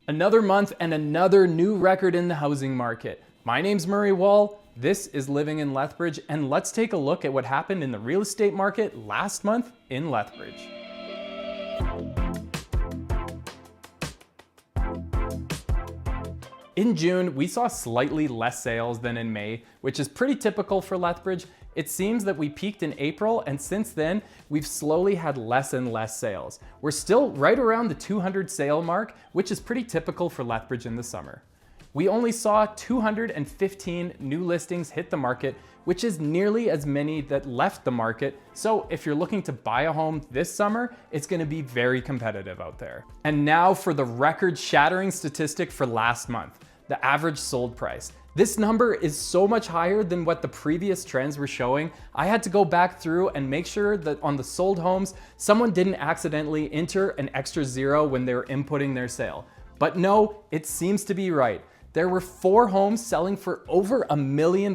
Another month and another new record in the housing market. My name's Murray Wall, this is Living in Lethbridge, and let's take a look at what happened in the real estate market last month in Lethbridge. In June, we saw slightly less sales than in May, which is pretty typical for Lethbridge. It seems that we peaked in April, and since then, we've slowly had less and less sales. We're still right around the 200 sale mark, which is pretty typical for Lethbridge in the summer. We only saw 215 new listings hit the market, which is nearly as many that left the market. So if you're looking to buy a home this summer, it's going to be very competitive out there. And now for the record-shattering statistic for last month, the average sold price. This number is so much higher than what the previous trends were showing. I had to go back through and make sure that on the sold homes, someone didn't accidentally enter an extra zero when they were inputting their sale. But no, it seems to be right. There were 4 homes selling for over $1 million,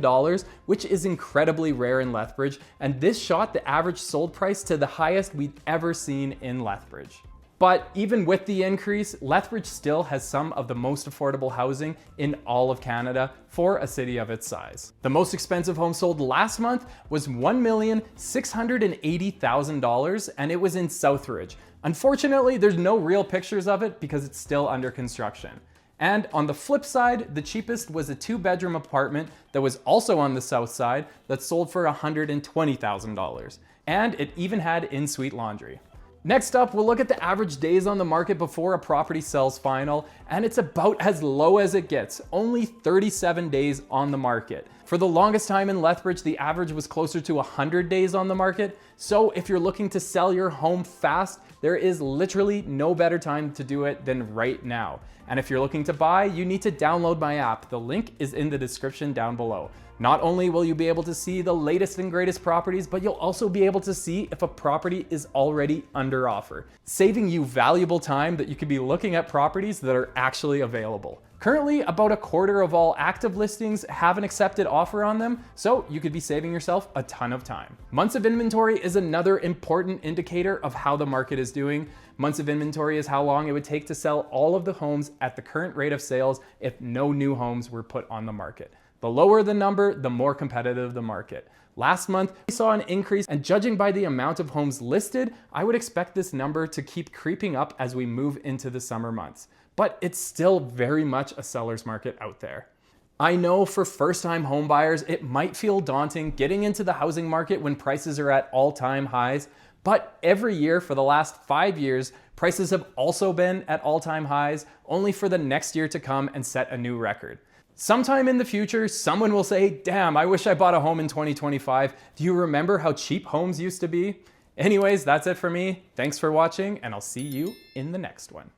which is incredibly rare in Lethbridge, and this shot the average sold price to the highest we've ever seen in Lethbridge. But even with the increase, Lethbridge still has some of the most affordable housing in all of Canada for a city of its size. The most expensive home sold last month was $1,680,000, and it was in Southridge. Unfortunately, there's no real pictures of it because it's still under construction. And on the flip side, the cheapest was a 2-bedroom apartment that was also on the south side that sold for $120,000. And it even had in-suite laundry. Next up, we'll look at the average days on the market before a property sells final, and it's about as low as it gets, only 37 days on the market. For the longest time in Lethbridge, the average was closer to 100 days on the market, so if you're looking to sell your home fast, there is literally no better time to do it than right now. And if you're looking to buy, you need to download my app. The link is in the description down below. Not only will you be able to see the latest and greatest properties, but you'll also be able to see if a property is already under offer, saving you valuable time that you could be looking at properties that are actually available. Currently, about a quarter of all active listings have an accepted offer on them, so you could be saving yourself a ton of time. Months of inventory is another important indicator of how the market is doing. Months of inventory is how long it would take to sell all of the homes at the current rate of sales if no new homes were put on the market. The lower the number, the more competitive the market. Last month, we saw an increase, and judging by the amount of homes listed, I would expect this number to keep creeping up as we move into the summer months. But it's still very much a seller's market out there. I know for first-time home buyers, it might feel daunting getting into the housing market when prices are at all-time highs, but every year for the last 5 years, prices have also been at all-time highs, only for the next year to come and set a new record. Sometime in the future, someone will say, damn, I wish I bought a home in 2025. Do you remember how cheap homes used to be? Anyways, that's it for me. Thanks for watching, and I'll see you in the next one.